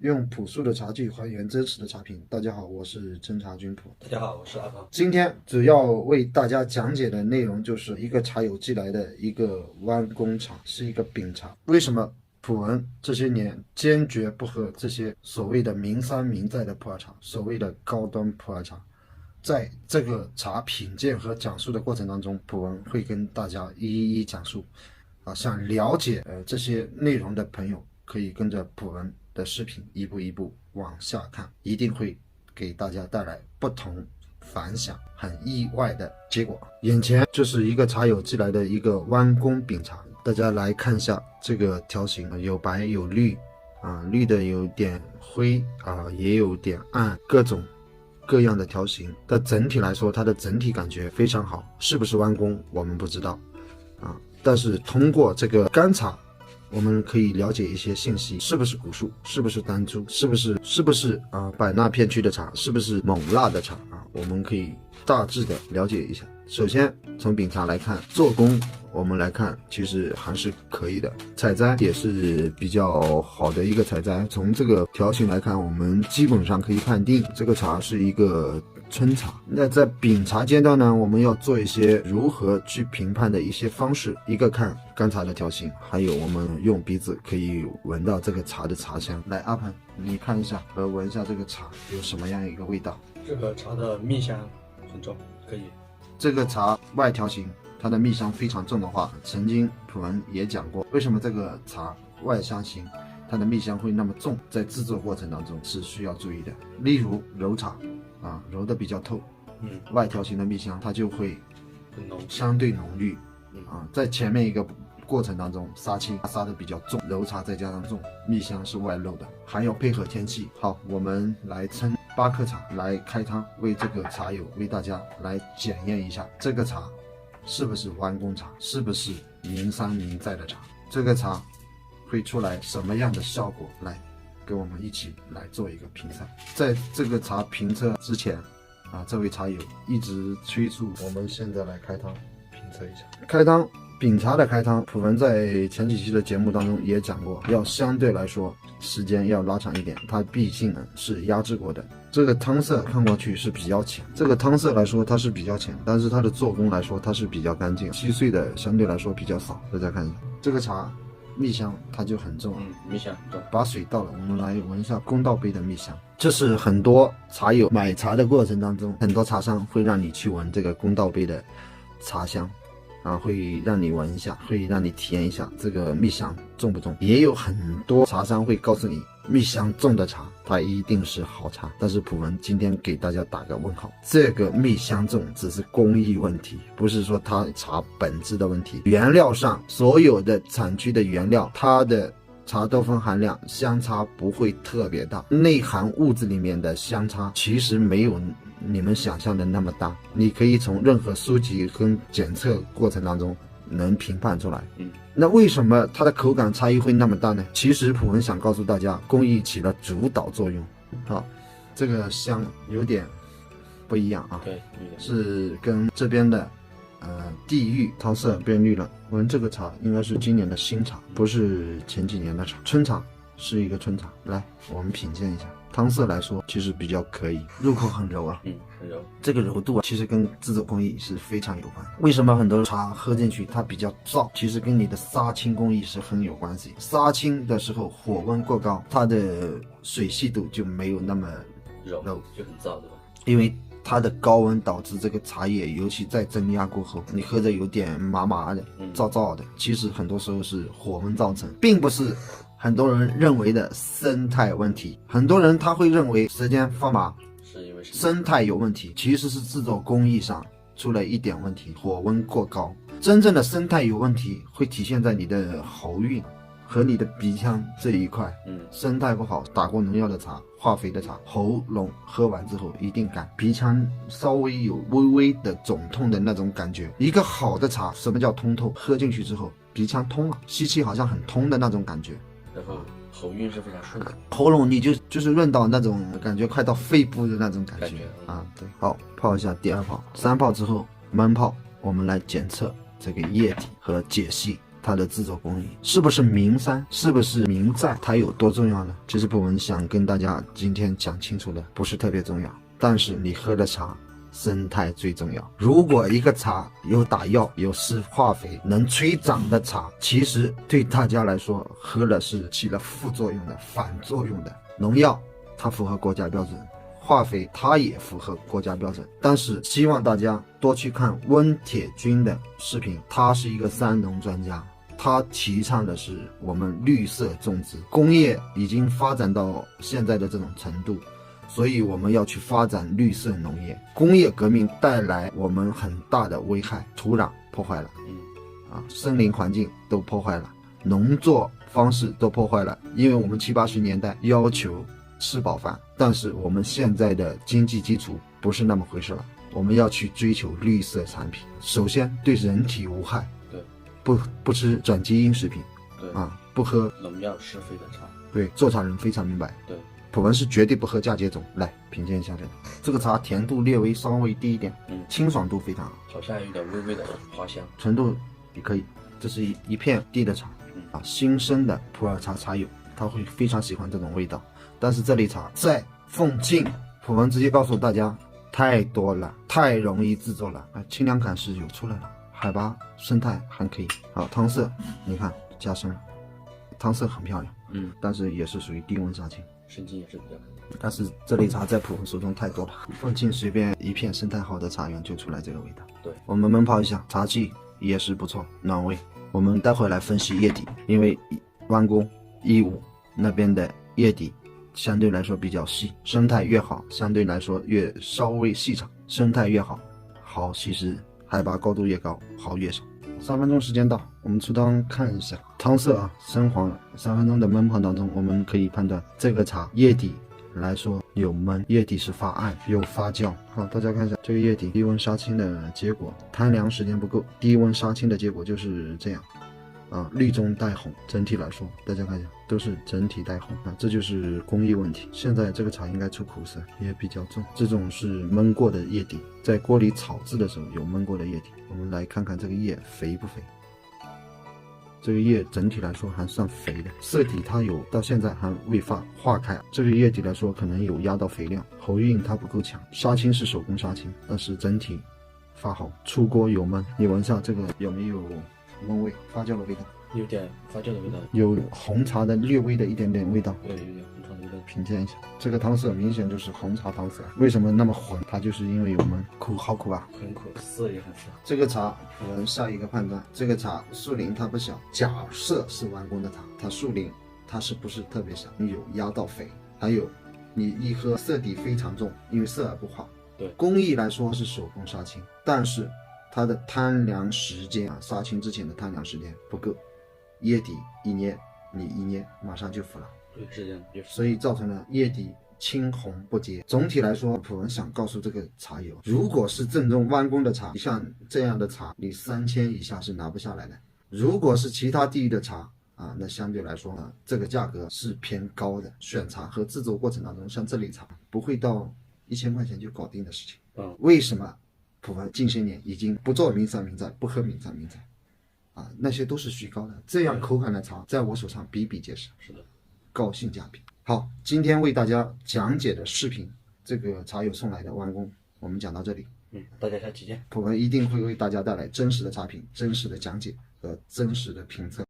用朴素的茶具还原真实的茶品。大家好，我是真茶君普。大家好，我是阿胖。今天主要为大家讲解的内容就是一个茶友寄来的一个弯弓茶，是一个饼茶。为什么普文这些年坚决不喝这些所谓的名山名在的普洱茶，所谓的高端普洱茶？在这个茶品鉴和讲述的过程当中，普文会跟大家一一讲述。想了解这些内容的朋友，可以跟着普文的视频一步一步往下看，一定会给大家带来不同反响、很意外的结果。眼前就是一个茶友寄来的一个弯弓饼茶，大家来看一下这个条形，有白有绿绿的有点灰也有点暗，各种各样的条形。但整体来说，它的整体感觉非常好，是不是弯弓我们不知道但是通过这个干茶，我们可以了解一些信息，是不是古树，是不是丹珠，是不是百纳片区的茶，是不是勐腊的茶我们可以大致的了解一下。首先从饼茶来看，做工我们来看其实还是可以的，采摘也是比较好的一个采摘。从这个条形来看，我们基本上可以判定这个茶是一个春茶。那在饼茶阶段呢，我们要做一些如何去评判的一些方式，一个看干茶的条形，还有我们用鼻子可以闻到这个茶的茶香。来，阿鹏，你看一下和闻一下这个茶有什么样一个味道？这个茶的蜜香很重，可以。这个茶外条形它的蜜香非常重的话，曾经普文也讲过，为什么这个茶外香型它的蜜香会那么重，在制作过程当中是需要注意的。例如揉茶揉的比较透，外条形的蜜香它就会很浓，相对浓郁在前面一个过程当中杀青杀的比较重，揉茶再加上重，蜜香是外露的，还要配合天气。好，我们来称8克茶来开汤，为这个茶友为大家来检验一下这个茶是不是弯弓茶，是不是名山名在的茶，这个茶会出来什么样的效果，来跟我们一起来做一个评测。在这个茶评测之前这位茶友一直催促我们现在来开汤评测一下。开汤，饼茶的开汤，普文在前几期的节目当中也讲过，要相对来说时间要拉长一点，它毕竟是压制过的。这个汤色看过去是比较浅，这个汤色来说它是比较浅，但是它的做工来说它是比较干净，稀碎的相对来说比较少。大家看一下这个茶蜜香它就很重蜜香重。把水倒了，我们来闻一下公道杯的蜜香。这是很多茶友买茶的过程当中，很多茶商会让你去闻这个公道杯的茶香会让你闻一下，会让你体验一下这个蜜香重不重。也有很多茶商会告诉你，蜜香重的茶它一定是好茶，但是普文今天给大家打个问号，这个蜜香重只是工艺问题，不是说它茶本质的问题。原料上所有的产区的原料，它的茶多酚含量相差不会特别大，内含物质里面的相差其实没有你们想象的那么大，你可以从任何书籍跟检测过程当中能评判出来。那为什么它的口感差异会那么大呢？其实普文想告诉大家，工艺起了主导作用。好，这个香有点不一样对，是跟这边的地域汤色变绿了。闻这个茶应该是今年的新茶，不是前几年的茶，春茶，是一个春茶。来，我们品鉴一下。汤色来说其实比较可以，入口很柔很柔。这个柔度其实跟制作工艺是非常有关的。为什么很多茶喝进去它比较燥，其实跟你的杀青工艺是很有关系。杀青的时候火温过高，它的水细度就没有那么柔，就很燥，对吧？因为它的高温导致这个茶叶，尤其在蒸压过后，你喝着有点麻麻的、燥燥的，其实很多时候是火温造成，并不是很多人认为的生态问题。很多人他会认为时间发麻是因为生态有问题，其实是制作工艺上出了一点问题，火温过高。真正的生态有问题会体现在你的喉韵和你的鼻腔这一块。生态不好，打过农药的茶、化肥的茶，喉咙喝完之后一定干，鼻腔稍微有微微的肿痛的那种感觉。一个好的茶，什么叫通透？喝进去之后鼻腔通了，吸气好像很通的那种感觉，然后喉韵是非常顺的，喉咙你就是润到那种感觉快到肺部的那种感觉对。好，泡一下第2泡，3泡之后闷泡，我们来检测这个液体和解析它的制作工艺，是不是名山，是不是名寨，它有多重要呢？其实普文想跟大家今天讲清楚的不是特别重要，但是你喝的茶生态最重要。如果一个茶有打药有施化肥能催长的茶，其实对大家来说喝了是起了副作用的，反作用的。农药它符合国家标准，化肥它也符合国家标准，但是希望大家多去看温铁军的视频，他是一个三农专家，他提倡的是我们绿色种植。工业已经发展到现在的这种程度，所以我们要去发展绿色农业。工业革命带来我们很大的危害，土壤破坏了，森林环境都破坏了，农作方式都破坏了。因为我们70、80年代要求吃饱饭，但是我们现在的经济基础不是那么回事了，我们要去追求绿色产品。首先对人体无害，对，不吃转基因食品，对不喝农药施肥的茶，对，做茶人非常明白。对，普文是绝对不喝嫁接种。来品鉴一下这个茶，甜度略微稍微低一点，清爽度非常好，好像有点微微的花香，纯度也可以。这是一片地的茶，新生的普洱茶茶友他会非常喜欢这种味道。但是这类茶在凤庆，普文直接告诉大家太多了，太容易制作了。清凉感是有出来了，海拔生态还可以。好，汤色你看加深了，汤色很漂亮，但是也是属于低温杀青，生津也是比较。但是这类茶在普文手中太多了，凤庆随便一片生态好的茶园就出来这个味道。对，我们焖泡一下，茶气也是不错，暖胃。我们待会来分析叶底，因为弯弓义乌那边的叶底相对来说比较细，生态越好，相对来说越稍微细长，生态越好，好其实海拔高度越高，好越少。3分钟时间到，我们出汤看一下汤色深黄了。3分钟的焖泡当中，我们可以判断这个茶叶底来说有焖，叶底是发暗，有发酵。好，大家看一下这个叶底低温杀青的结果，摊凉时间不够，低温杀青的结果就是这样。绿中带红，整体来说大家看一下都是整体带红，这就是工艺问题。现在这个茶应该出苦涩，也比较重，这种是焖过的叶底，在锅里炒制的时候有焖过的叶底。我们来看看这个叶肥不肥，这个叶整体来说还算肥的，色体它有到现在还未化开，这个叶底来说可能有压到肥料，喉韵它不够强，杀青是手工杀青，但是整体发好，出锅有焖。你闻一下这个有没有焖味发酵的味道？有点发酵的味道，有红茶的略微的一点点味道。对，有点红茶的味道。品鉴一下，这个汤色明显就是红茶汤色，为什么那么浑？它就是因为有焖，苦，好苦吧？很苦，色也很色。这个茶我们下一个判断，这个茶树龄它不小，假设是完工的茶，它树龄它是不是特别小？有压到肥，还有你一喝色底非常重，因为色而不化。对，工艺来说是手工杀青，但是它的摊凉时间杀青之前的摊凉时间不够，叶底一捏，你一捏马上就腐了。对，是这样，所以造成了叶底青红不接。总体来说，普文想告诉这个茶友，如果是正宗弯工的茶，你像这样的茶，你3000以下是拿不下来的。如果是其他地域的茶那相对来说这个价格是偏高的。选茶和制作过程当中，像这类茶不会到1000块钱就搞定的事情。为什么普文近些年已经不做名山名寨，不喝名山名寨那些都是虚高的，这样口感的茶在我手上比比皆是。是的，高性价比。好，今天为大家讲解的视频，这个茶友送来的弯弓，我们讲到这里。大家下期见。普文一定会为大家带来真实的茶品、真实的讲解和真实的评测。